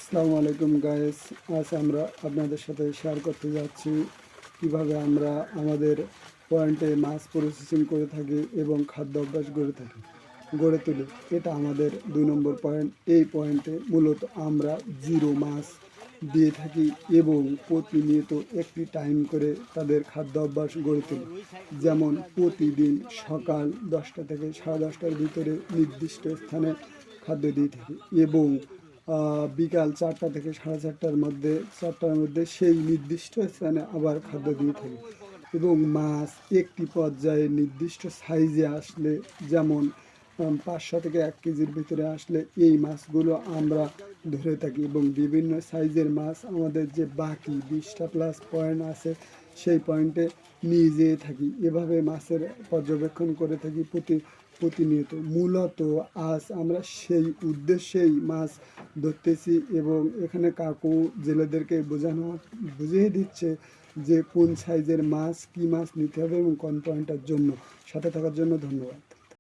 আসসালামু আলাইকুম গাইস। আজ আমরা আপনাদের সাথে শেয়ার করতে যাচ্ছি কিভাবে আমরা আমাদের পয়েন্টে মাছ প্রসেসিং করে থাকি এবং খাদ্য অভ্যাস গড়ে তুলি। এটা আমাদের 2 নম্বর পয়েন্ট। এই পয়েন্টে মূলত আমরা জিরো মাছ দিয়ে থাকি এবং প্রতিনিয়ত একটি টাইম করে তাদের খাদ্য অভ্যাস গড়ে তুলি। যেমন প্রতিদিন সকাল 10টা থেকে 10:30টার ভিতরে নির্দিষ্ট স্থানে খাদ্য দিয়ে থাকি এবং বিকাল 4টা থেকে 4:30টার মধ্যে সেই নির্দিষ্ট স্থানে আবার খাদ্য দিয়ে থাকি এবং মাছ একটি পর্যায়ে নির্দিষ্ট সাইজে আসলে, যেমন 500 থেকে 1 কেজির ভিতরে আসলে এই মাছগুলো আমরা ধরে থাকি এবং বিভিন্ন সাইজের মাছ আমাদের যে বাকি 20টা প্লাস পয়েন্ট আছে সেই পয়েন্টে নিয়ে যেয়ে থাকি। এভাবে মাছের পর্যবেক্ষণ করে থাকি প্রতিনিয়ত। মূলত আজ আমরা সেই উদ্দেশ্যেই মাছ ধরতেছি এবং এখানে কাকু জেলেদেরকে বুঝিয়ে দিচ্ছে যে কোন সাইজের মাছ, কী মাছ নিতে হবে এবং কোন পয়েন্টের জন্য। সাথে থাকার জন্য ধন্যবাদ।